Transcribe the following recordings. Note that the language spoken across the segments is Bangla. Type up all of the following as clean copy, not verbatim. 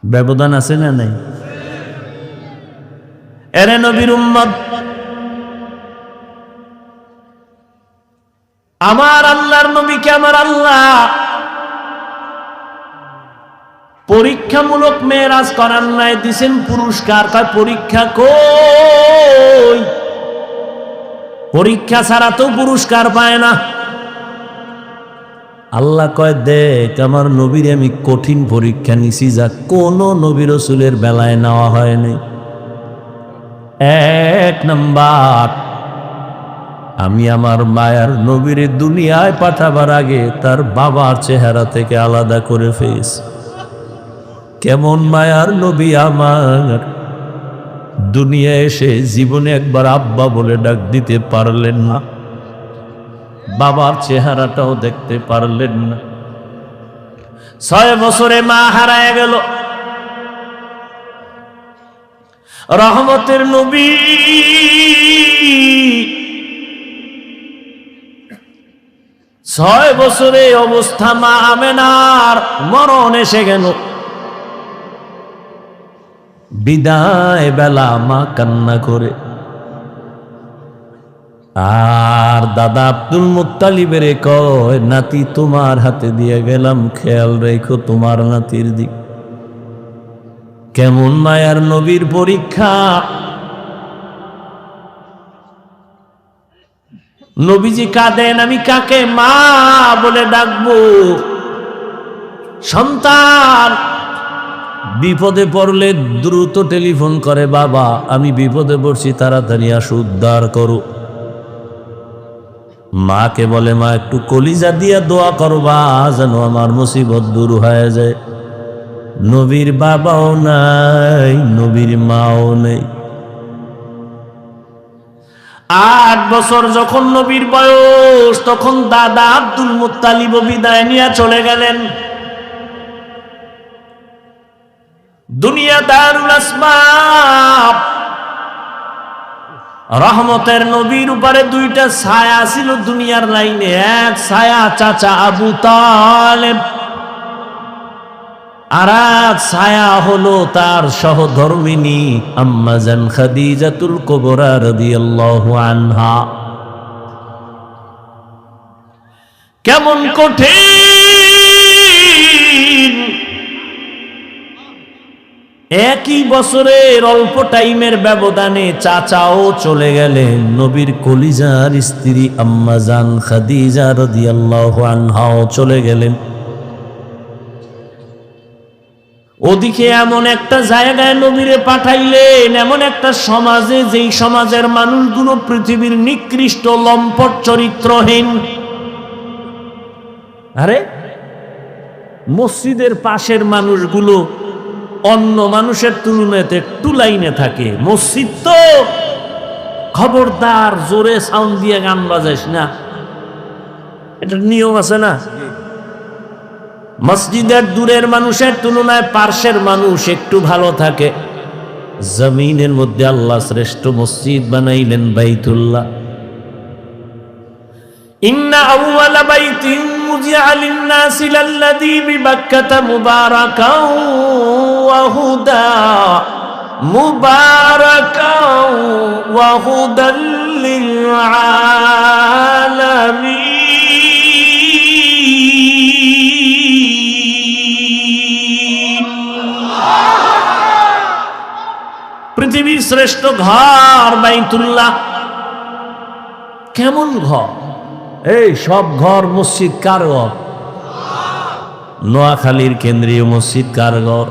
ব্যবধান আছে না নাই? এরে নবীর উম্মত, আমার আল্লাহর নবীকে আমার আল্লাহ পরীক্ষামূলক মেরাজ করার নাই, দিছেন পুরস্কার। তার পরীক্ষা কই? পরীক্ষা ছাড়া তো পুরস্কার পায় না। আল্লাহ কয়, দেখ আমার নবীর আমি কঠিন পরীক্ষা নিছি, যা কোন নবী রাসূলের বেলায় নেওয়া হয়নি। এক নাম্বার, আমি আমার মায়ার নবীর দুনিয়ায় পাঠাবার আগে তার বাবার চেহারা থেকে আলাদা করে ফেলেছি। কেমন মায়ার নবী আমার, দুনিয়া এসে জীবনে একবার আব্বা বলে ডাক দিতে পারলেন না, বাবার চেহারাটাও দেখতে পারলেন না। 6 বছরে মা হারায় গেল। রহমতের নবী 6 বছরে অবস্থা মা আমেনার মরণ এসে গেল। বিদায় বেলা মা কান্না করে, আর দাদা আব্দুল মুত্তালিবের কয়, নাতি তোমার হাতে দিয়ে গেলাম, খেয়াল রেখো তোমার নাতির দিক। কেমন মায়ার নবীর পরীক্ষা! নবীজি কাঁদেন, আমি কাকে মা বলে ডাকবো? সন্তান বিপদে পড়লে দ্রুত টেলিফোন করে, বাবা আমি বিপদে পড়ছি, তাড়াতাড়ি আসো, উদ্ধার করো। মাকে বলে, মা একটু কলিজা দিয়া দোয়া করবা যেন আমার মুসিবত দূর হয়ে যায়। নবীর বাবাও নাই, নবীর মাও নেই। 8 বছর যখন নবীর বয়স, তখন দাদা আব্দুল মুত্তালিব বিদায় নিয়ে চলে গেলেন। দুনিয়া দারুল আসবাব। রহমতের নবীর উপরে 2টা ছায়া ছিল দুনিয়ার লাইনে। এক ছায়া চাচা আবু তালেব, আর এক ছায়া হলো তার সহধর্মিনী আম্মা জান খাদিজাতুল কুবরা রাদিয়াল্লাহু আনহা। কেমন কঠিন! একই বছরের অল্প টাইমের ব্যবধানে চাচাও চলে গেলেন, নবীর কলিজার স্ত্রী আম্মা জান খাদিজা রাদিয়াল্লাহু আনহাও চলে গেলেন। ওদিকে এমন একটা জায়গায় নবীরে পাঠাইলেন, এমন একটা সমাজে, যেই সমাজের মানুষগুলো পৃথিবীর নিকৃষ্ট লম্পট চরিত্রহীন। আরে মসজিদের পাশের মানুষগুলো অন্য মানুষের তুলনাতে একটু লাইনে থাকে। মসজিদ তো, খবরদার জোরে সাউন্ড দিয়ে গান বাজাইস না, এটা নিয়ম আছে না? মসজিদের দূরের মানুষের তুলনায় পার্শ্বের মানুষ একটু ভালো থাকে। জমিনের মধ্যে আল্লাহ শ্রেষ্ঠ মসজিদ বানাইলেন বাইতুল্লাহ। ইন্না আউওয়ালা বাইতিন মুজিআ লিন-নাসি লাল্লাযী বিবাক্কাতা মুবারাকাও ওয়া হুদা, মুবারাকাও ওয়া হুদাল লিল আলামিন। পৃথিবীর শ্রেষ্ঠ ঘর বাইতুল্লাহ। কেমন ঘর! এই সব ঘর মসজিদ কার ঘর? নোয়াখালীর কেন্দ্রীয় মসজিদ কার ঘর?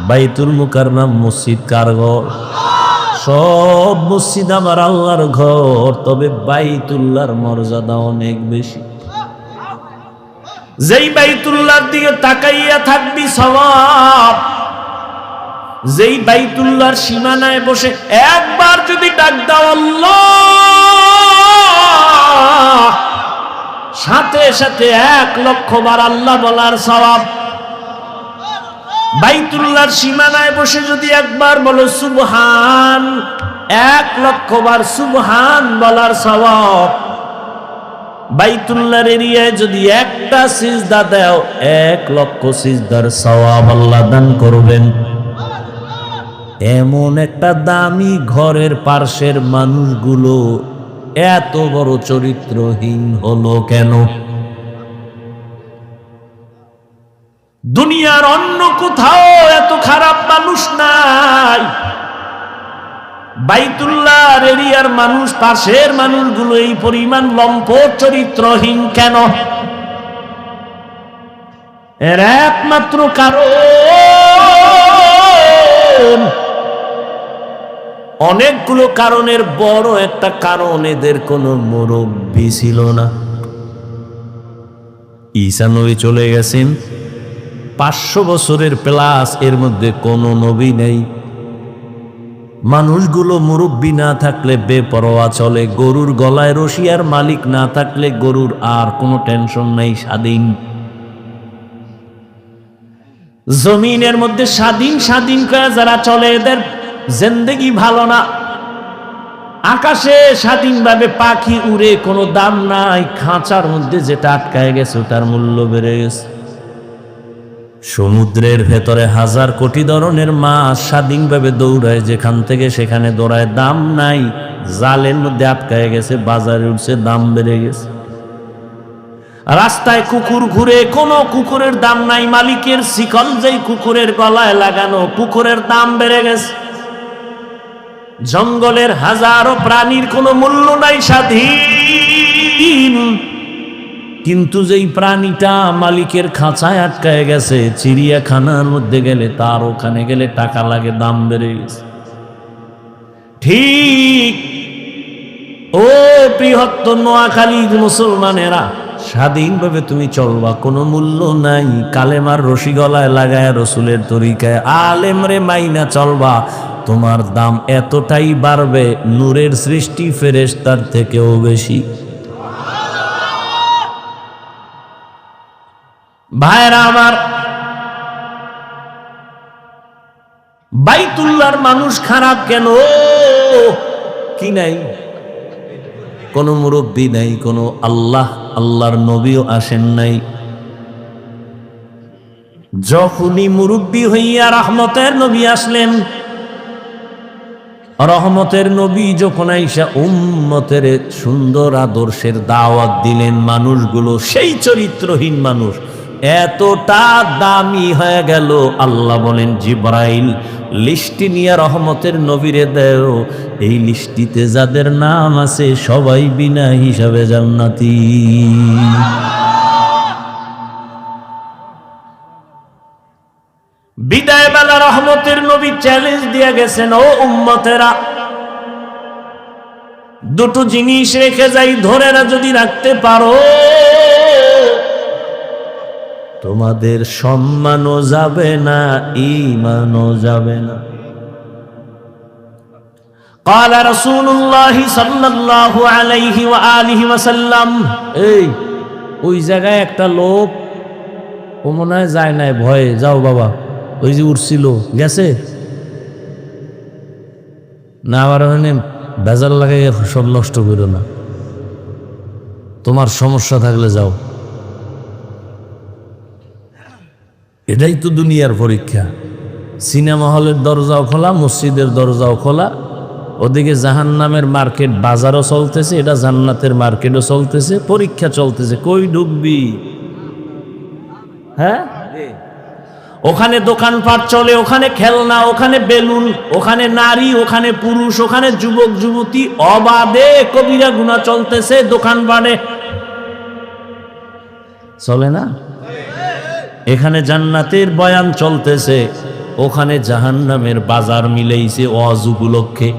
বাইতুল মুকাররম মসজিদ কার ঘর? সব মসজিদ আমার আল্লাহর ঘর, তবে বাইতুল্লাহর মর্যাদা অনেক বেশি। যেই বাইতুল্লাহর দিকে তাকাইয়া থাকবি সওয়াব, যেই বাইতুল্লাহর সীমানায় বসে একবার যদি ডাক দাও আল্লাহ, সাথে সাথে 1,00,000 বার আল্লাহ বলার সওয়াব। বাইতুল্লাহর সীমানায় বসে যদি একবার বলো সুবহান, 1,00,000 বার সুবহান বলার সওয়াব। বাইতুল্লাহর এরিয়ায় যদি একটা সিজদা দাও 1,00,000 সিজদার সওয়াব আল্লাহ দান করবেন। এমন একটা দামি ঘরের পার্শ্বের মানুষগুলো এত বড় চরিত্রহীন হলো কেন? দুনিয়ার অন্য কোথাও এত খারাপ মানুষ নাই, বাইতুল্লাহর এরিয়ার মানুষ, পাশের মানুষগুলো এই পরিমাণ লম্পট চরিত্রহীন কেন? এর একমাত্র কারণ, অনেকগুলো কারণের বড় একটা কারণ, এদের কোনো মুরব্বী ছিল না। ঈসা নবী চলে গেছেন, 500 বছরের প্লাস, এর মধ্যে কোনো নবী নেই। মানুষগুলো মুরব্বী না থাকলে বেপরোয়া চলে, গরুর গলায় রশি আর মালিক না থাকলে গরুর আর কোনো টেনশন নেই, স্বাধীন। জমিনের মধ্যে স্বাধীন স্বাধীন করে যারা চলে এদের জিন্দেগি ভালো না। আকাশে স্বাধীনভাবে পাখি উড়ে, কোনো দাম নাই, খাঁচার মধ্যে যেটা আটকায় গেছে ওটার মূল্য বেড়ে গেছে। সমুদ্রের ভেতরে 1000 কোটি ধরনের মাছ স্বাধীনভাবে দৌড়ায়, যেখান থেকে সেখানে দৌড়ায়, দাম নাই, জালের মধ্যে আটকায় গেছে, বাজারে উঠছে, দাম বেড়ে গেছে। রাস্তায় কুকুর ঘুরে, কোনো কুকুরের দাম নাই, মালিকের শিকল যেই কুকুরের গলায় লাগানো, কুকুরের দাম বেড়ে গেছে। জঙ্গলের হাজারো প্রাণীর কোনো মূল্য নাই, স্বাধীন। কিন্তু যেই প্রাণীটা মালিকের খাঁচায় আটকায় গেছে, চিড়িয়াখানার মধ্যে গেলে, তার ওখানে গেলে টাকা লাগে, দাম বেড়ে গেছে। ঠিক ও বৃহত্তর নোয়াখালীর মুসলমানেরা, স্বাধীনভাবে তুমি চলবা, কোনো মূল্য নাই, কালেমার রশি গলায় লাগায় রসুলের তরিকায় আলেমরে মাইনা চলবা, তোমার দাম এতটাই বাড়বে, নূরের সৃষ্টি ফেরেশতার থেকেও বেশি। ভাইরা আমার, বাইতুল্লাহর মানুষ খারাপ কেন? কি নাই? কোনো মুরব্বী নাই, কোনো আল্লাহর নবীও আসেন নাই। যখনই মুরব্বী হইয়া রহমতের নবী আসলেন, রহমতের নবী যখন আইসা উম্মতের সুন্দর আদর্শের দাওয়াত দিলেন, মানুষগুলো সেই চরিত্রহীন মানুষ এতটা দামি হয়ে গেল, আল্লাহ বলেন জিবরাইল লিস্টি নিয়ে রহমতের নবীরে দেও, এই লিস্টিতে যাদের নাম আছে সবাই বিনা হিসাবে জান্নাতি। বিদায় বেলা রহমতের নবী চ্যালেঞ্জ দিয়ে গেছেন, ও উম্মতেরা, দুটো জিনিস রেখে যাই, ধরে না যদি রাখতে পারো, তোমাদের সম্মানও যাবে না, ঈমানও যাবে না। قال رسول الله صلى الله عليه وآله وسلم, এই ওই জায়গায় একটা লোক, ও মনে হয় যায় নাই, ভয়ে, যাও বাবা, ওই যে উঠছিল গেছে না, আবার বেজার লাগাই সব নষ্ট করো না, তোমার সমস্যা থাকলে যাও। এটাই তো দুনিয়ার পরীক্ষা। সিনেমা হলের দরজাও খোলা, মসজিদের দরজাও খোলা, ওদিকে জাহান্নামের মার্কেট বাজারও চলতেছে, এটা জান্নাতের মার্কেটও চলতেছে, পরীক্ষা চলতেছে, কই ঢুকবি? হ্যাঁ, ওখানে দোকানপাট চলে, ওখানে খেলনা, ওখানে বেলুন, ওখানে নারী, ওখানে পুরুষ, ওখানে যুবক যুবতী, অবাধে কবিরা গুনাহ চলতেছে দোকানপাটে, চলে না? এখানে জান্নাতের বয়ান চলতেছে, ওখানে জাহান্নামের বাজার মিলেইছে ওয়াজ উপলক্ষে,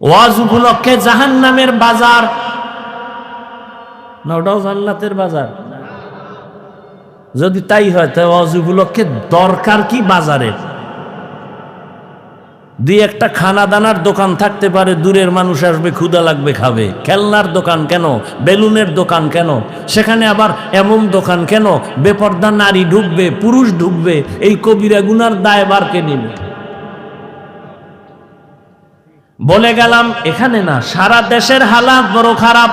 ওয়াজ উপলক্ষে জাহান্নামের বাজার না, ওটাও জান্নাতের বাজার। যদি তাই হয় তাই ওয়াজ উপলক্ষে দরকার কি বাজারের? দুই একটা খানা দানার দোকান থাকতে পারে, দূরের মানুষ আসবে, ক্ষুধা লাগবে, খাবে। খেলনার দোকান কেন? বেলুনের দোকান কেন? সেখানে আবার এমন দোকান কেন? বেপর্দা নারী ঢুকবে, পুরুষ ঢুকবে, এই কবিরা গুনার দায়ভার কে নেবে? বলে গেলাম এখানে না, সারা দেশের হালাত বড় খারাপ।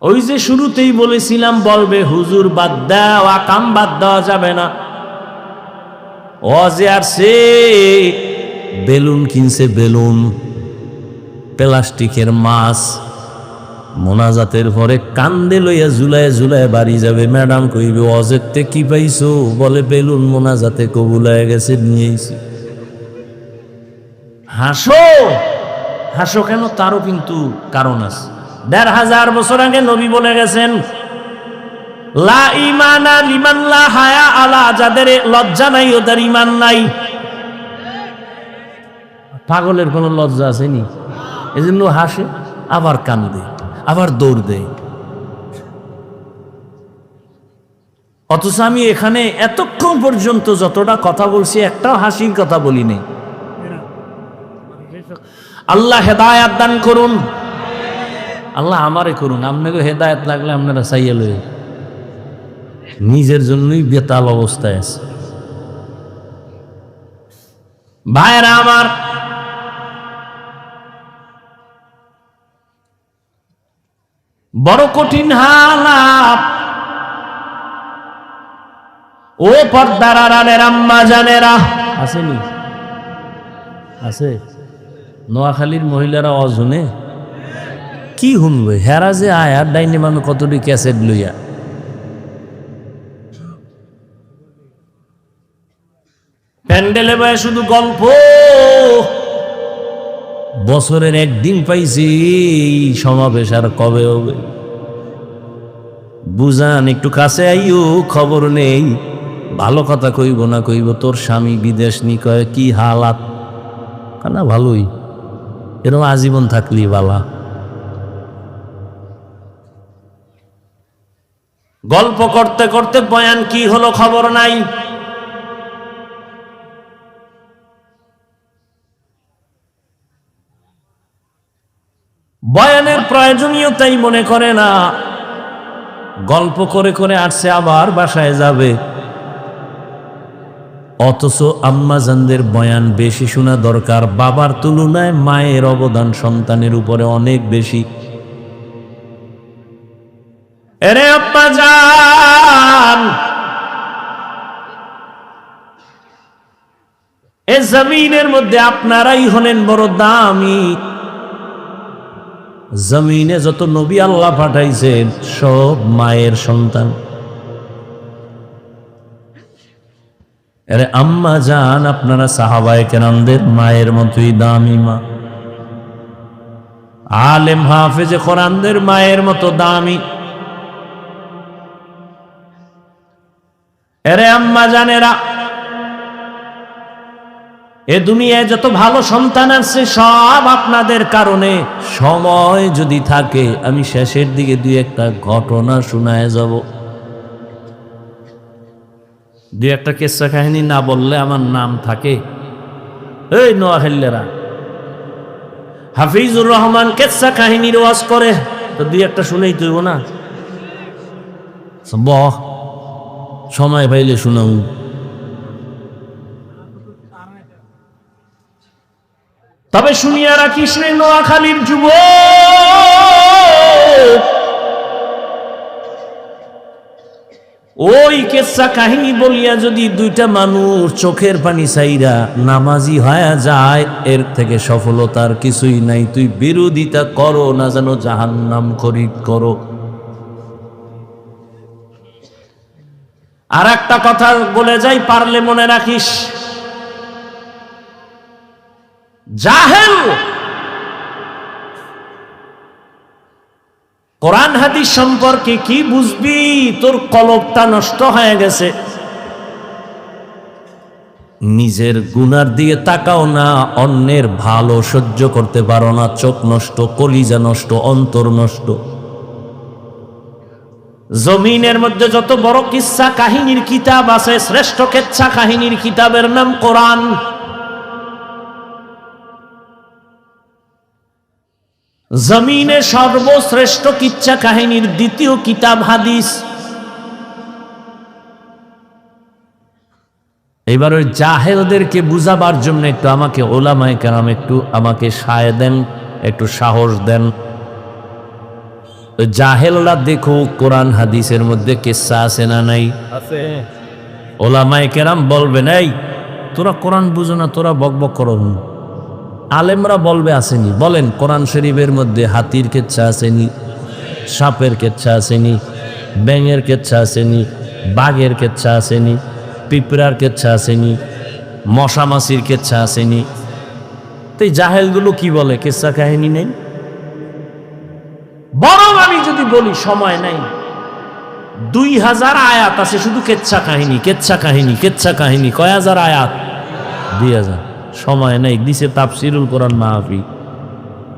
ওই যে শুরুতেই বলেছিলাম, বলবে হুজুর বাদ দাও, আকাম বাদ দেওয়া যাবে না। ওয়াজে আসছে, বেলুন কিনছে, বেলুন, প্লাস্টিকের মাছ, মোনাজাতের পরে কান্দে লইয়া ঝুলায় ঝুলায় বাড়ি যাবে। ম্যাডাম কইবে অজেরতে কি পাইছো? বলে বেলুন মোনাজাতে কবুল হয়ে গেছে, নিয়েছি। হাসো, হাসো কেন? তারও কিন্তু কারণ আছে। ১৫০০ বছর আগে নবী বলে গেছেন, লা ঈমানা লিমান লা হায়া আলা, যাদের লজ্জা নাই ওদের ঈমান নাই। পাগলের কোনো লজ্জা আসেনি, এজন্য হাসে, আবার কান্দে, আবার দৌড় দেয়। অথচ আমি এখানে এতক্ষণ পর্যন্ত যতটা কথা বলছি, একটাও হাসির কথা বলিনি। আল্লাহ হেদায়াত দান করুন, আল্লাহ আমারে করুন। আপনাকে হেদায়াত লাগলে আপনারা চাইয়া লই, নিজের জন্যই বেতাল অবস্থায় আছে। ভাইরা আমার, বড় কঠিন হালাত। ও পর্দার আড়ালের আম্মা জানেরা, আসেনি? আছে? নোয়াখালীর মহিলারা অজনে কি শুনবে? হেরা যে আয়ার ডাইনে মানুষ কতটি ক্যাসেট লইয়া, প্যান্ডেলে বয়ে শুধু গল্প। বছরের একদিন পাইছি সমাবেশ, আর কবে হবে? বুঝান, একটু কাছে আইও, খবর নেই। ভালো কথা কইব না কইব তোর স্বামী বিদেশ নি, কয় কি হালাত? না ভালোই, এরকম আজীবন থাকলি বালা। গল্প করতে করতে বয়ান কি হলো খবর নাই। বয়ানের প্রয়োজনীয়তাই মনে করে না, গল্প করে করে আসছে, আবার বাসায় যাবে। অথচ আম্মাজানদের বয়ান বেশি শোনা দরকার। বাবার তুলনায় মায়ের অবদান সন্তানের উপরে অনেক বেশি। এরে আব্বাজান, এ জমিনের মধ্যে আপনারাই হলেন বড় দামি। জমিনে যত নবী আল্লাহ পাঠাইছেন সব মায়ের সন্তান। আরে আম্মা জান, আপনারা সাহাবায়ে কেরামদের মায়ের মতোই দামি মা। আলেম হাফেজে কোরআনদের মায়ের মতো দামি। আরে আম্মা জানেরা, এ দুনিয়ায় যত ভালো সন্তান আছে সব আপনাদের কারণে। সময় যদি থাকে আমি শেষের দিকে দুই একটা ঘটনা শোনায় যাব। দুই একটা কিস্সা কাহিনী না বললে আমার নাম থাকে। এই নোয়াখালীরা, হাফিজুর রহমান কিস্সা কাহিনীর ওয়াজ করে, তো দুই একটা শুনেই তুইব না? বহ, সময় পাইলে শুনাও। তবে শুনিয়া রাখিস রে নোয়াখালীর যুবক, ওই কেচ্ছা কাহিনী বলিয়া যদি দুইটা মানুষ চোখের পানি চাইরা নামাজি হয়ে যায়, এর থেকে সফলতার কিছুই নাই। তুই বিরোধিতা করো না যেন জাহান্নাম খরিদ করো। আর একটা কথা বলে যাই, পারলে মনে রাখিস, জাহেল কোরআন হাদিস সম্পর্কে কি বুঝবি? তোর কলবটা নষ্ট হয়ে গেছে। নিজের গুনার দিয়ে তাকাও না, অন্যের ভালো সহ্য করতে পারো না, চোখ নষ্ট, কলিজা নষ্ট, অন্তর নষ্ট। জমিনের মধ্যে যত বড় কিচ্ছা কাহিনীর কিতাব আছে, শ্রেষ্ঠ কিচ্ছা কাহিনীর কিতাবের নাম কোরআন। জমিনে সর্বশ্রেষ্ঠ কিচ্ছা কাহিনীর দ্বিতীয় কিতাব হাদিস। এবার ওই জাহেলদেরকে বুঝাবার জন্য একটু আমাকে ওলামায়ে কেরাম একটু আমাকে সায় দেন, একটু সাহস দেন। ওই জাহেলরা দেখো কোরআন হাদিসের মধ্যে কিসসা আছে না নাই? আছে। ওলামায়ে কেরাম বলবেন, এই তোরা কোরআন বুঝো না, তোরা বকবক করো। আলেমরা বলবে আসেনি। বলেন কোরআন শরীফের মধ্যে হাতির কেচ্ছা আসেনি, সাপের কেচ্ছা আসেনি, ব্যাঙের কেচ্ছা আসেনি, বাঘের কেচ্ছা আসেনি, পিঁপড়ার কেচ্ছা আসেনি, মশা মাছির কেচ্ছা আসেনি? তো এই জাহেলগুলো কি বলে কেচ্ছা কাহিনী নেই? বরং আমি যদি বলি সময় নাই, 2000 আয়াত আছে শুধু কেচ্ছা কাহিনী, কেচ্ছা কাহিনী, কেচ্ছা কাহিনী। কয় হাজার আয়াত? 2000। সময় নাই, দিছে তাফসিরুল কোরআন মাহফিল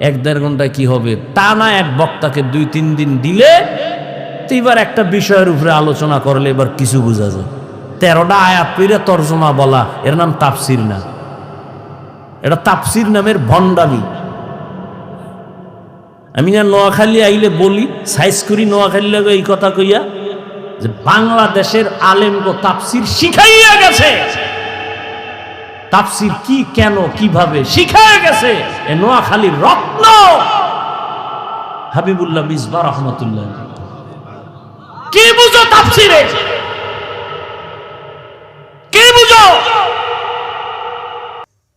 1-1.5 ঘন্টা। কি হবে? তা না এক বক্তাকে 2-3 দিন দিলে তো এবার একটা বিষয়ের উপরে আলোচনা করলে এবার কিছু বোঝা যায়। 13টা আয়াত পড়ে তর্জমা বলা, এর নাম তাফসির না। এটা তাফসির নামের ভণ্ডামি। আমি না নোয়াখালী আইলে বলি, সাইজ করি নোয়াখালী লাগে এই কথা কইয়া যে বাংলাদেশের আলেমগো তাফসির শিখাইয়া গেছে। তাফসির কি, কেন, কিভাবে শিখাইয়া গেছে এ নোয়াখালীর রত্ন হাবিবুল্লাহ মিসবাহ রহমাতুল্লাহ। কি বুঝো তাফসিরে? কি বুঝো?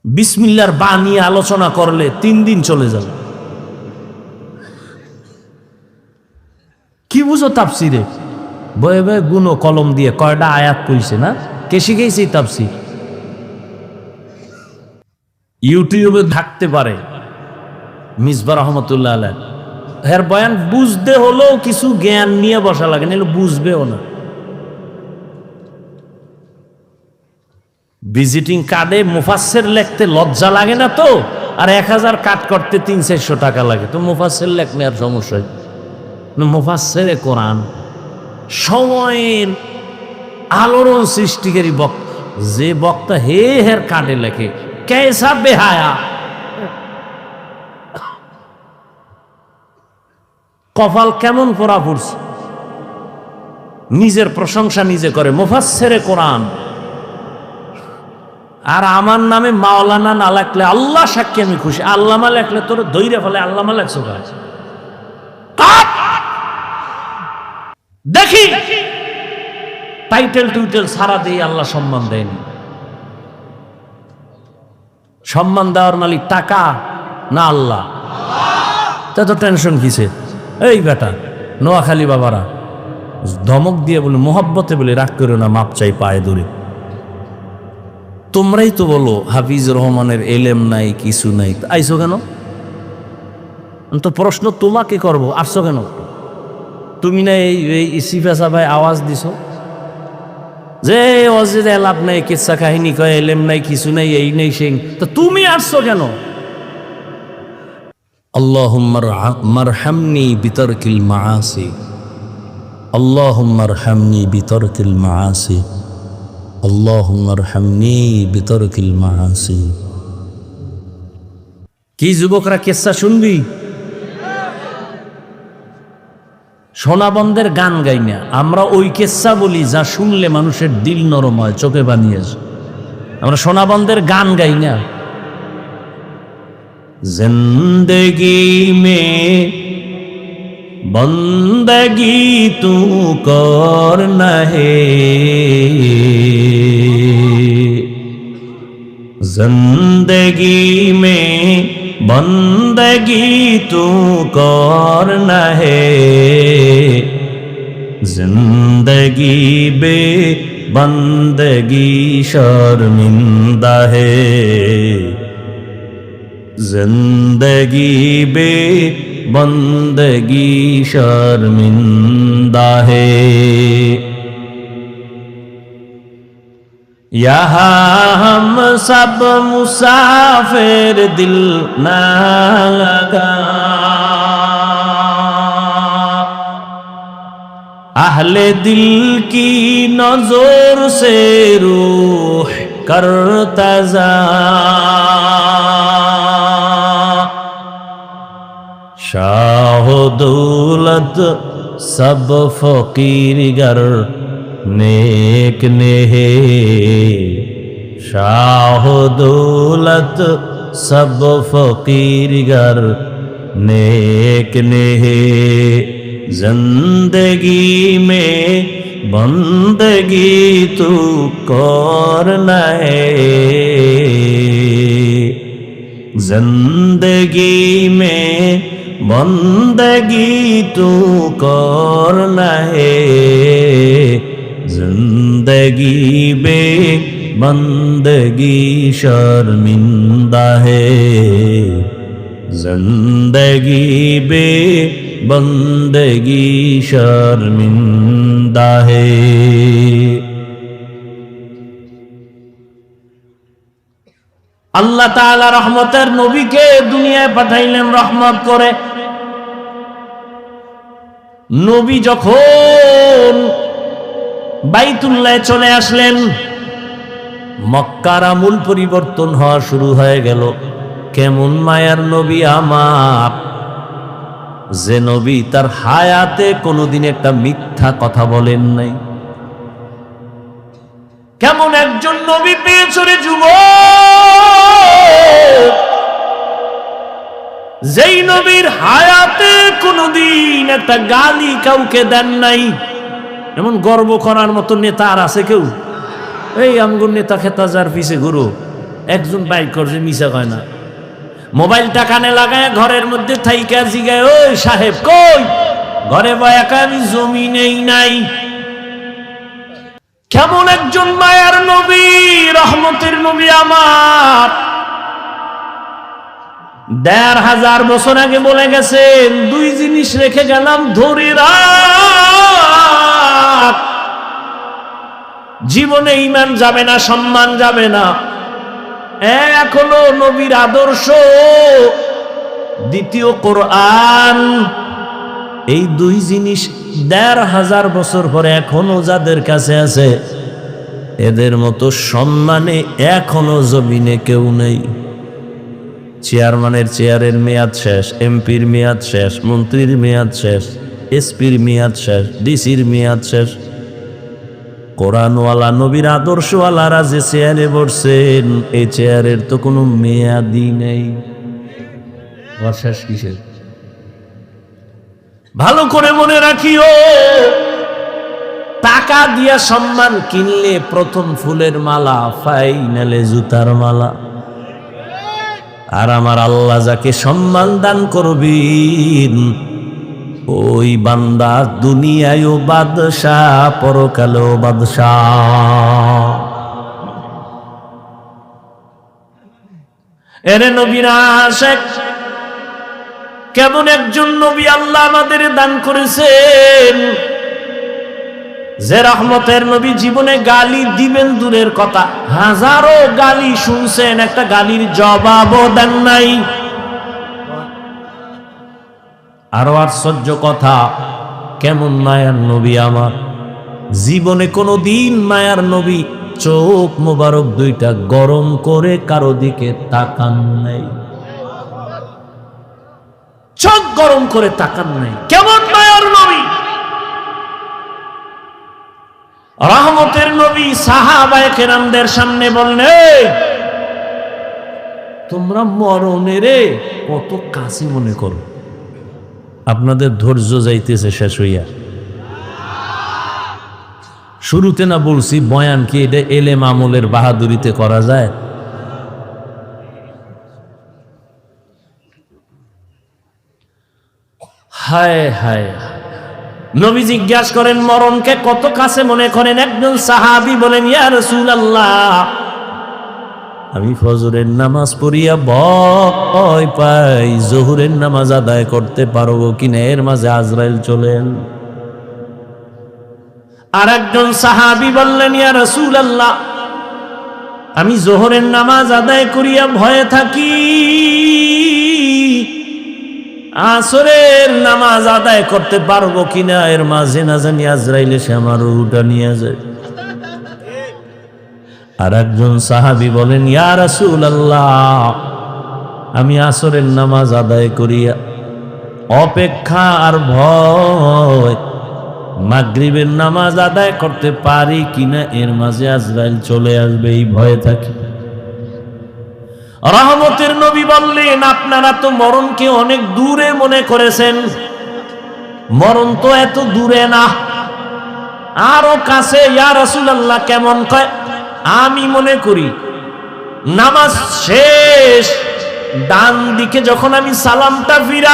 বিসমিল্লাহর বা নিয়ে আলোচনা করলে 3 দিন চলে যাবে। কি বুঝো তাফসিরে? বয়ে বয়ে গুনো কলম দিয়ে কয়টা আয়াত কইছে না, কে শিখেছে তাফসির? ইউটিউবে থাকতে পারে মিসবাহ রহমতুল্লাহ আলাইহ, এর বয়ান বুঝতে হলেও কিছু জ্ঞান নিয়ে বসা লাগে, নাহলে বুঝবেও না। ভিজিটিং কার্ডে মুফাসসির লিখতে লজ্জা লাগে না তো? আর 1000 কাট করতে 300-400 টাকা লাগে, তো মুফাসসির লেখলে আর সমস্যা? মুফাসসিরে কোরআন সময়ের আলোড়ন সৃষ্টিকারী বক্তা, যে বক্তা হের কাটে লেখে, কেসা বেহায়া, কপাল কেমন পড়া পড়ছে। নিজের প্রশংসা নিজে করে, মুফাসসিরে কোরআন। আর আমার নামে মাওলানা না লেখলে আল্লাহ সাক্ষী আমি খুশি, আল্লামা লেখলে তোর ধৈর্য ফলে আল্লামা লেখছো কাজ। দেখি টাইটেল টুইটেল সারা দিয়ে আল্লাহ সম্মান দেয়নি। সম্মান দেওয়ার মালিক টাকা না আল্লাহ? তা তো টেনশন কিসে? এই বেটা নোয়াখালী বাবারা ধমক দিয়ে বলে, মোহাব্বতে বলে, রাগ করো না, মাপ চাই পায়ে ধরে। তোমরাই তো বলো হাফিজুর রহমানের এলেম নাই, কিছু নাই, আইসো কেন? তো প্রশ্ন তোমাকে করবো, আসছো কেন? তুমি না এই সিফাসা ভাই আওয়াজ দিছো যে অজিদে লাভ নাই, কিচ্ছা কাহিনী কয়, এলেম নাই, কিছু নাই, এই নেই সেই, তো তুমি আসছো কেন? আল্লাহুম্মা মারহামনি বিতারকিল মাআসি, আল্লাহুম্মা আরহামনি বিতারকিল মাআসি, আল্লাহুম্মা আরহামনি বিতারকিল মাআসি। কি যুবকরা কিচ্ছা শুনবি? সোনাবন্ধের গান গাই না আমরা, ওই কেচ্ছা বলি যা শুনলে মানুষের দিল নরম হয়, চোখে বানিয়েছে। আমরা সোনাবন্ধের গান গাই না। জিন্দগি মে বন্দগি তু করনা হে, জিন্দগি মে बंदगी तू करना है, जिंदगी बे बंदगी शर्मिंदा है, जिंदगी बे बंदगी शर्मिंदा है। यहाँ हम सब मुसाफिर दिल ना लगा, अहले दिल की नजर से रूह करता जा, शाह दौलत सब फकीर गर नेक ने है, शाह दौलत सब फकीर गर नेक ने है, जिंदगी में बंदगी तू करना है, जिंदगी में बंदगी तू करना है, जिंदगी बे बंदगी शर्मिंदा है, जिंदगी बे बंदगी शर्मिंदा है। আল্লাহ তাআলা রহমতের নবীকে দুনিয়ায় পাঠাইলেন রহমত করে। নবী যখন বাইতুল্লাহে চলে আসলেন, মক্কার আমূল পরিবর্তন হওয়া শুরু হয়ে গেল। কেমন মায়ার নবী আমার, যে নবী তার হায়াতে কোনোদিন একটা মিথ্যা কথা বলেন নাই। কেমন একজন নবী পেয়েছে রে যুবক, যেই নবীর হায়াতে কোনোদিন একটা গালি কাউকে দেন নাই। এমন গর্ব করার মতো নেতা আর আছে কেউ? এই আমগুর নেতা খেতা যার পিছে ঘুরো, একজন বাইক করছে মিশা কয় না। মোবাইলটা কানে লাগায় ঘরের মধ্যে থাইকা জিগায়, ওই সাহেব কই? ঘরে বয়াকা আমি জমি নেই নাই। কেমন একজন মায়ার নবী, রহমতের নবী আমার, ১৫০০ বছর আগে বলে গেছেন, দুই জিনিস রেখে গেলাম ধরে রাখ, জীবনে ঈমান যাবে না, সম্মান যাবে না। এক হলো নবীর আদর্শ, দ্বিতীয় কোরআন। এই দুই জিনিস ১৫০০ বছর পরে এখনো যাদের কাছে আছে, এদের মতো সম্মানে এখনো জমিনে কেউ নেই। চেয়ারম্যানের চেয়ারের মেয়াদ শেষ, এমপির মেয়াদ শেষ, মন্ত্রীর মেয়াদ শেষ, এসপির মেয়াদ শেষ, ডিসির মেয়াদ শেষ। কোরআনওয়ালা নবীর আদর্শওয়ালারা যে চেয়ারে বসছেন, এই চেয়ারের তো কোনো মেয়াদই নেই। শেষ কিসের? ভালো করে মনে রাখিও, টাকা দিয়া সম্মান কিনলে প্রথম ফুলের মালা, ফাইনালে জুতার মালা। আর আমার আল্লাহ যাকে সম্মান দান করবেন, ওই বান্দা দুনিয়ায়ও বাদশাহ, পরকালেও বাদশাহ। এরে নবীরা আশেক, কেমন একজন নবী আল্লাহ আমাদের দান করেছেন, যে রহমতের নবী জীবনে গালি দিবেন দূরের কথা, হাজারো গালি শুনছেন, একটা গালির জবাবও দেন নাই। আরো আশ্চর্য কথা, কেমন মায়ার নবী আমার, জীবনে কোনো দিন মায়ার নবী চোখ মোবারক দুইটা গরম করে কারো দিকে তাকান নাই, চোখ গরম করে তাকান নাই। কেমন মায়ার নবী, রহমতের নবী সাহাবায়ে কেরামদের সামনে বললেন, তোমরা মরণের কত কাছে মনে করো, আপনাদের ধৈর্য যাইতেছে শেষ হইয়া। শুরুতে না বলছি বয়ান কি এটা এলেম আমলের বাহাদুরিতে করা যায়? হায় হায়, নবী জিজ্ঞাসা করেন মরণকে কত কাছে মনে করেন? একজন সাহাবী বলেন, ইয়া রাসূলুল্লাহ, আমি ফজরের নামাজ পড়িয়া ভয় পাই, জোহরের নামাজ আদায় করতে পারবো কিনা, এর মাঝে আজরাইল চলেন। আর একজন সাহাবী বললেন, ইয়া রাসূলুল্লাহ, আমি জোহরের নামাজ আদায় করিয়া ভয়ে থাকি, আসরের নামাজ আদায় করতে পারবো কিনা, এর মাঝে না জানি আজরাইল এসে আমার রূহটা নিয়ে যায়। আর একজন সাহাবী বলেন, ইয়া রাসূলুল্লাহ, আমি আসরের নামাজ আদায় করিয়া অপেক্ষা আর ভয়, মাগরিবের নামাজ আদায় করতে পারি কিনা, এর মাঝে আজরাইল চলে আসবে, এই ভয়ে থাকি। রহমতের নবী বললেন, আপনারা তো মরণকে অনেক দূরে মনে করেছেন, মরণ তো এত দূরে না, আরো কাছে। ইয়া রাসূলুল্লাহ কেমন? কয় আমি মনে করি নামাজ শেষ, ডান দিকে যখন আমি সালামটা ফিরাই,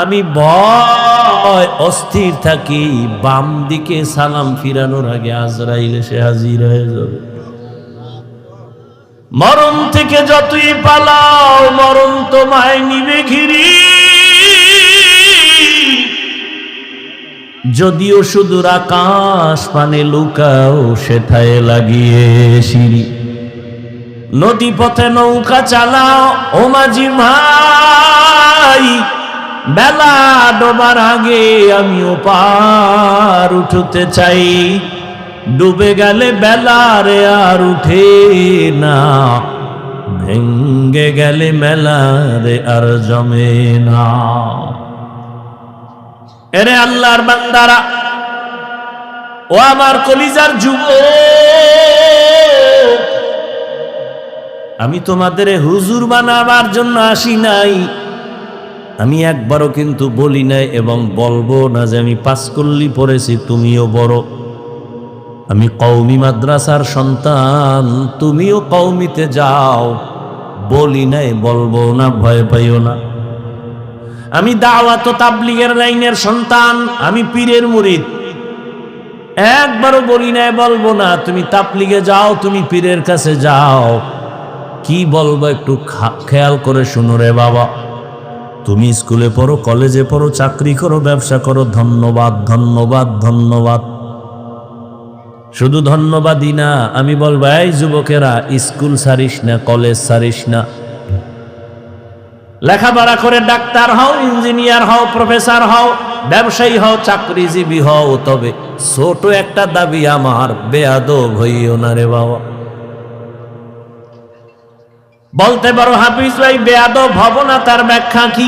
আমি ভয় অস্থির থাকি, বাম দিকে সালাম ফিরানোর আগে আজরাইল এসে হাজির হয়ে যাবে। মরণ থেকে যতই পালাও, মরণ তোমায় নিবে ঘিরি। যদিও সুদূর আকাশ পানে লুকাও, সেথায় লাগিয়ে সিঁড়ি। নদী পথে নৌকা চালাও ও মাঝি ভাই, বেলা ডোবার আগে আমিও পার উঠতে চাই। ডুবে গেলে বেলারে আর উঠে না, ভেঙ্গে গেলে মেলারে আর জমে না। এরে আল্লাহর বান্দারা, ও আমার কলিজার যুবক, আমি তোমাদের হুজুর বানাবার জন্য আসি নাই। আমি একবারও কিন্তু বলি নাই এবং বলবো না যে আমি পাঁচকল্লি পড়েছি, তুমিও বড়। আমি কওমি মাদ্রাসার সন্তান, তুমিও কওমিতে যাও, বলি নাই, বলবো না, ভয় পাইও না। আমি দাওয়াত ও তাবলীগের লাইনের সন্তান, আমি পীরের মুরিদ। একবারও বলি নাই, বলবো না। তুমি তাবলীগে যাও, তুমি পীরের কাছে যাও, কি বলবো একটু খেয়াল করে শুনো রে বাবা। তুমি স্কুলে পড়ো, কলেজে পড়ো, চাকরি করো, ব্যবসা করো, ধন্যবাদ, ধন্যবাদ, ধন্যবাদ। শুধু ধন্যবাদই না, আমি বলবো এই যুবকেরা, স্কুল ছাড়িস না, কলেজ ছাড়িস না, লেখাপড়া করে ডাক্তার হও, ইঞ্জিনিয়ার হও, প্রফেসর হও, ব্যবসায়ী হও, চাকরিজীবী হও। তবে ছোট একটা দাবি আমার, বেয়াদব হইও না রে বাবা। বলতে পারো হাফিজ ভাই বেয়াদব হব না, তার ব্যাখ্যা কি?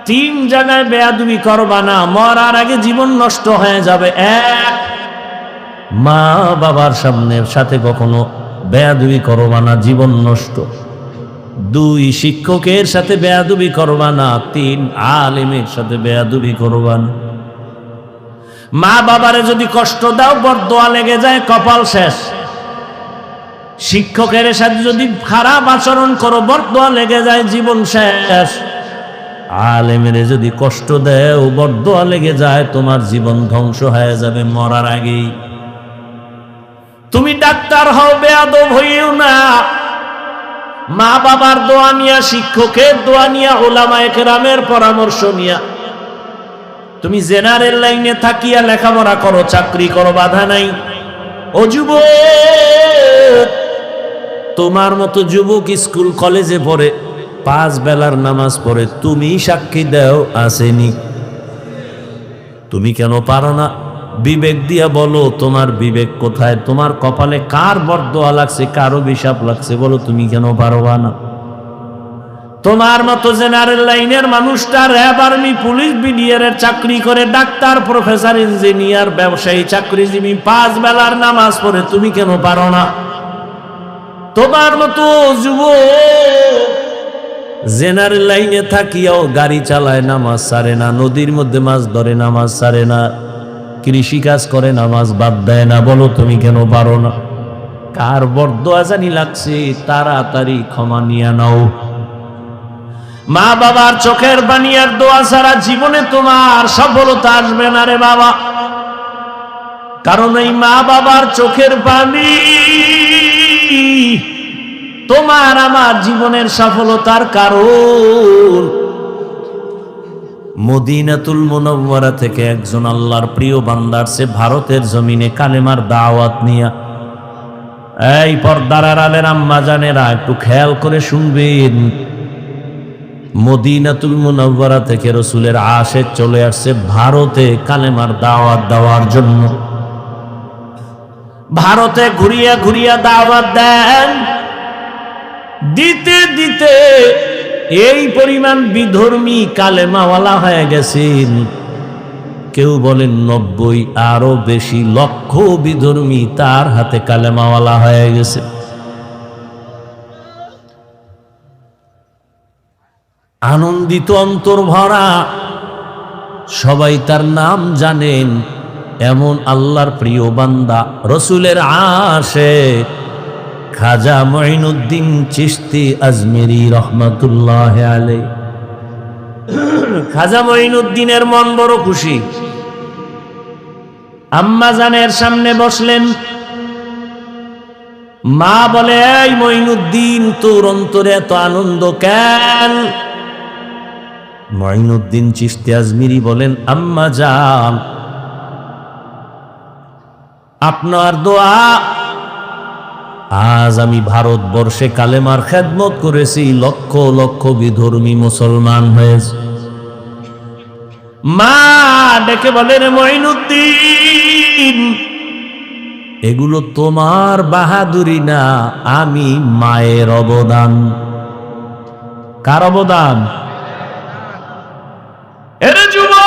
3 জায়গায় বেয়াদবি করবা না, মরার আগে জীবন নষ্ট হয়ে যাবে। 1, মা বাবার সাথে কখনো বেয়াদবি করবা না, জীবন নষ্ট। 2, শিক্ষকের সাথে বেয়াদবি করবা না। 3, আলেমের সাথে বেয়াদবি করবা না। মা বাবারে যদি কষ্ট দাও, বরদোয়া লেগে যায়, কপাল শেষ। শিক্ষকের সাথে যদি খারাপ আচরণ করো, বরদোয়া লেগে যায়, জীবন শেষ। আলেমের যদি কষ্ট দেও, বরদোয়া লেগে যায়, তোমার জীবন ধ্বংস হয়ে যাবে মরার আগেই। তুমি ডাক্তার হও, বেয়াদব হইও না। মা বাবার দোয়া নিয়া, শিক্ষকের দোয়া নিয়া, উলামায়ে কেরামের পরামর্শ নিয়া তুমি জেনারেল লাইনে থাকিয়া লেখাপড়া করো, চাকরি করো, বাধা নাই। ও যুবক, তোমার মতো যুবক স্কুল কলেজে পড়ে, 5 বেলার নামাজ পড়ে, তুমি সাক্ষী দাও আসেনি? তুমি কেন পারো না? বিবেক দিয়া বলো, তোমার বিবেক কোথায়? তোমার কপালে কার বরদোয়া লাগছে, কার অভিশাপ লাগছে, বলো, তুমি কেন পারবা না? তোমার মতো জেনারেল লাইনের মানুষটা র্যাব, আর্মি, পুলিশ, বিডিআরের চাকরি করে, ডাক্তার, প্রফেসর, ইঞ্জিনিয়ার, ব্যবসায়ী, চাকরিজীবী, 5 বেলার নামাজ পড়ে, তুমি কেন পারো না? তোমার মতো যুবক জেনারেল লাইনে থাকিয়াও গাড়ি চালায়, নামাজ ছাড়ে না, নদীর মধ্যে মাছ ধরে, নামাজ ছাড়ে না, কৃষি কাজ করে, নামাজ বাদ দেয় না, বলো তুমি কেন পারো না? কার বরদোয়া জানি লাগছে, তাড়াতাড়ি ক্ষমা নিয়ে নাও। মা বাবার চোখের পানি আর দোয়া ছাড়া জীবনে তোমার সফলতা আসবে না রে বাবা। কারণ এই মা বাবার চোখের পানি তোমার আমার জীবনের সফলতার কারণ। মদিনাতুল মুনাওয়ারা থেকে একজন আল্লাহর প্রিয় বান্দা আসছে ভারতের জমিনে কালেমার দাওয়াত নিয়া। এই পর্দার আড়ালের আম্মা জানেরা, একটু খেয়াল করে শুনবেন। মদিনাতুল মুনাওয়ারা থেকে রসুলের আশিক চলে আসছে ভারতে কালেমার দাওয়াত দেওয়ার জন্য। ভারতে ঘুরিয়া ঘুরিয়া দাওয়াত দেন, দিতে দিতে এই পরিমাণ বিধর্মী কালেমাওয়ালা হয়ে গেছেন। কেউ বলেন 90, আরো বেশি লক্ষ বিধর্মী তার হাতে কালেমাওয়ালা হয়ে গেছে। আনন্দিত অন্তর ভরা, সবাই তার নাম জানেন, এমন আল্লাহর প্রিয় বান্দা রসুলের আশিক খাজা মঈনুদ্দিন চিশতি আজমেরি রহমাতুল্লাহ আলাইহি। খাজা মঈনুদ্দিনের মন বড় খুশি। আম্মা জানের সামনে বসলেন। মা বলে, এই মঈনুদ্দিন, তোর অন্তরে এত আনন্দ কেন? মঈনুদ্দিন চিশতি আজমেরি বলেন, আম্মা জান, আপনার দোয়া, আজ আমি ভারতবর্ষে কালেমার খেদমত করেছি, লক্ষ লক্ষ বিধর্মী মুসলমান হয়েছে। মা ডেকে বলেন, মঈনুদ্দিন, এগুলো তোমার বাহাদুরি না, আমি মায়ের অবদান। কার অবদান? এরে যুবক,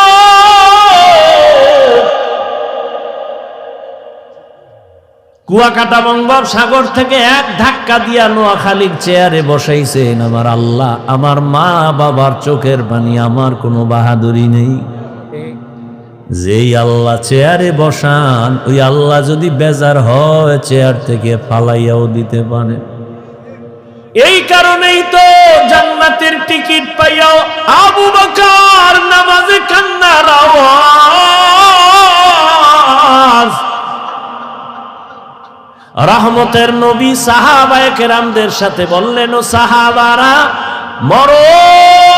কুয়াকাটা বঙ্গোপসাগর থেকে এক ধাক্কা দিয়া নোয়াখালীর চেয়ারে বসাইছেন আমার আল্লাহ। আমার মা বাবার চোখের পানি, আমার কোনো বাহাদুরি নেই। যেই আল্লাহ চেয়ারে বসান, ওই আল্লাহ যদি বেজার হয় চেয়ার থেকে ফালাইয়াও দিতে পারে। এই কারণেই তো জান্নাতের টিকিট পাইয়াও আবু বকর নামাজে কান্নার আওয়াজ, রহমতের নবী সাহাবায়ে কেরামদের সাথে বললেন, ও সাহাবারা, মরণ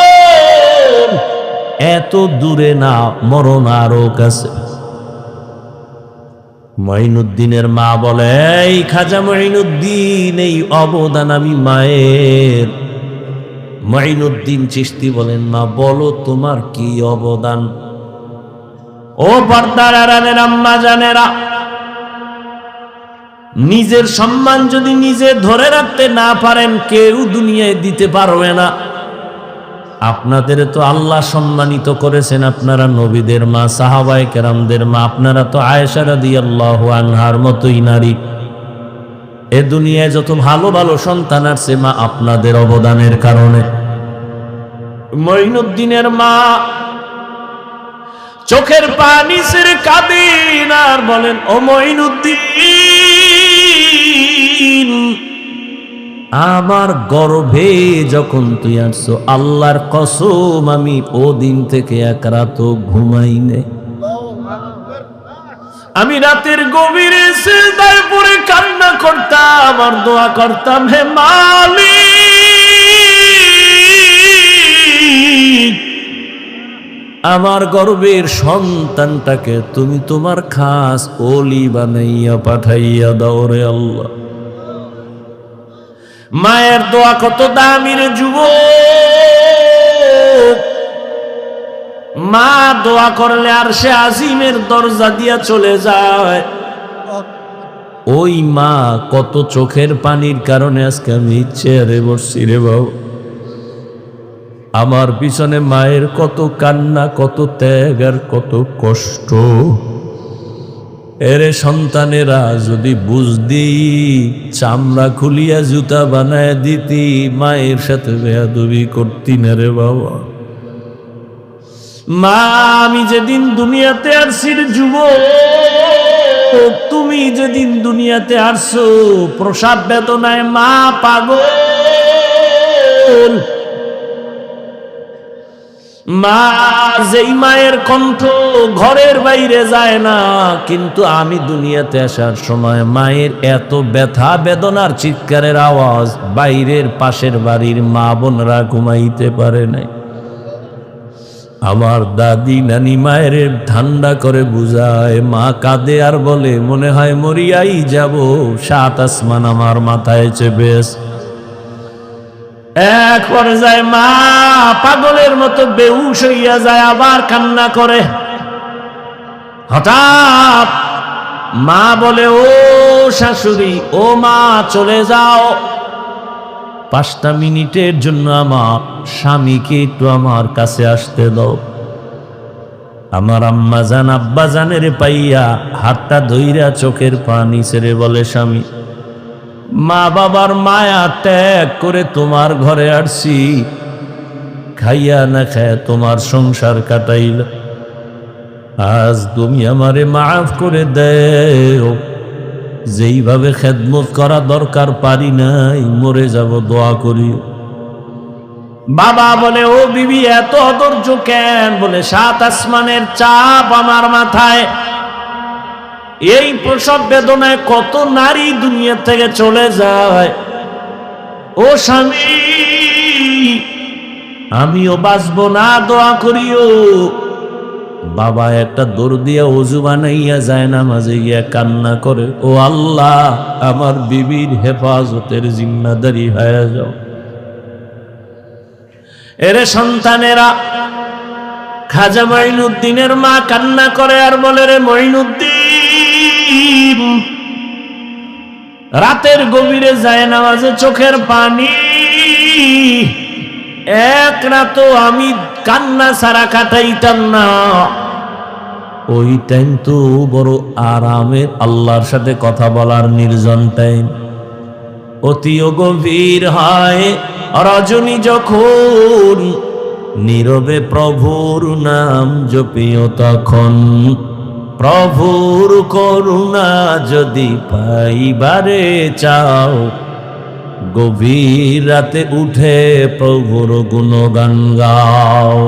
এত দূরে না, মরণ আরো কাছে। মঈনুদ্দিনের মা বলে, এই খাজা মঈনুদ্দিন, এই অবদান আমি মায়ের। মঈনুদ্দিন চিশতি বলেন, মা বলো তোমার কি অবদান? ও পর্দার আড়ালের আম্মা জানেরা, নিজের সম্মান যদি নিজে ধরে রাখতে না পারেন, কেউ দুনিয়ায় দিতে পারবে না। আপনাদের তো আল্লাহ সম্মানিত করেছেন, আপনারা নবীদের মা, সাহাবায়ে কেরামদের মা, আপনারা তো আয়েশা রাদিয়াল্লাহু আনহার মতোই নারী। এ দুনিয়ায় যত ভালো ভালো সন্তান আছে, মা আপনাদের অবদানের কারণে। মঈনুদ্দিনের মা চোখের পানি ছেড়ে কাঁদেন আর বলেন, ও মঈনুদ্দিন, আমার গর্ভে যখন তুই আসছো, আল্লাহর কসম আমি ও দিন থেকে এক রাত ঘুমাই নাই। আমি রাতের গভীরে সিজদায় পড়ে কান্না করতাম আর দোয়া করতাম, হে মালিক, আমার গর্ভের সন্তানটাকে তুমি তোমার খাস ওলি বানাইয়া পাঠাইয়া দাও রে আল্লাহ। মায়ের দোয়া কত দামি রে যুবক। মা দোয়া করলে আরশে আজিমের দরজা দিয়া চলে যায়। ওই মা কত চোখের পানির কারণে আজকে আমি চেয়ারে বসছি রে বাবা। আমার পিছনে মায়ের কত কান্না, কত ত্যাগ আর কত কষ্ট। এরে সন্তানেরা যদি বুঝদি, চামড়া খুলিয়া জুতা বানায় দিতি, মায়ের সাথে বেয়াদবি করতি না রে বাবা। মা, আমি যেদিন দুনিয়াতে আসছি রে যুবক, তুমি যেদিন দুনিয়াতে আসছো, প্রসাব বেদনায় মা পাগল। মা, যেই মায়ের কণ্ঠ ঘরের বাইরে যায় না, কিন্তু আমি দুনিয়াতে আসার সময় মায়ের এত ব্যথা বেদনার চিৎকারের আওয়াজ বাইরের পাশের বাড়ির মা বোনরা ঘুমাইতে পারে নাই। আমার দাদি নানি মায়ের ঠান্ডা করে বুঝায়, মা কাঁদে আর বলে, মনে হয় মরিয়াই যাব, 7 আসমান আমার মাথায় চেপে আছে। এক পর্যায়ে মা পাগলের মতো বেহুশ হইয়া যায়, আবার কান্না করে। হঠাৎ মা বলে, ও শাশুড়ি, ও মা, চলে যাও, 5টা মিনিটের জন্য আমার স্বামীকে একটু আমার কাছে আসতে দাও। আমার আম্মা জান আব্বা জানের পাইয়া হাতটা ধইরা চোখের পানি ছেড়ে বলে, স্বামী, মা বাবার মায়া ত্যাগ করে তোমার ঘরে আসছি, খাইয়া না খায় তোমার সংসার কাটাইল, আজ তুমি আমারে মাফ করে দেও। যেইভাবে খেদমত করা দরকার পারি নাই, মরে যাব, দোয়া করি। বাবা বলে, ও বিবি এত অধৈর্য কেন? বলে, 7 আসমানের চাপ আমার মাথায়। এই প্রসব বেদনায় কত নারী দুনিয়া থেকে চলে যায়। ও স্বামী, আমিও বাঁচবো না, দোয়া করিও। বাবা একটা দৌড় দিয়া ওযু বানাইয়া যায় নামাজে গিয়া কান্না করে, ও আল্লাহ, আমার বিবির হেফাজতের জিম্মাদারি হয়ে যাও। এরে সন্তানেরা, খাজা মঈনুদ্দিনের মা কান্না করে আর বলে, রে মঈনুদ্দিন, রাতের গভীরে যায় নামাজে চোখের পানি, এক রাতও আমি কান্না ছাড়া কাটাইতাম না। ওই টাইম তো বড় আরামের আল্লাহর সাথে কথা বলার নির্জন টাইম। অতিও গভীর হয় রজনী যখন, নীরবে প্রভুর নাম জপিও তখন। প্রভুর করুণা যদি পাইবারে চাও, গভীর রাতে উঠে প্রভুর গুণগান গাও।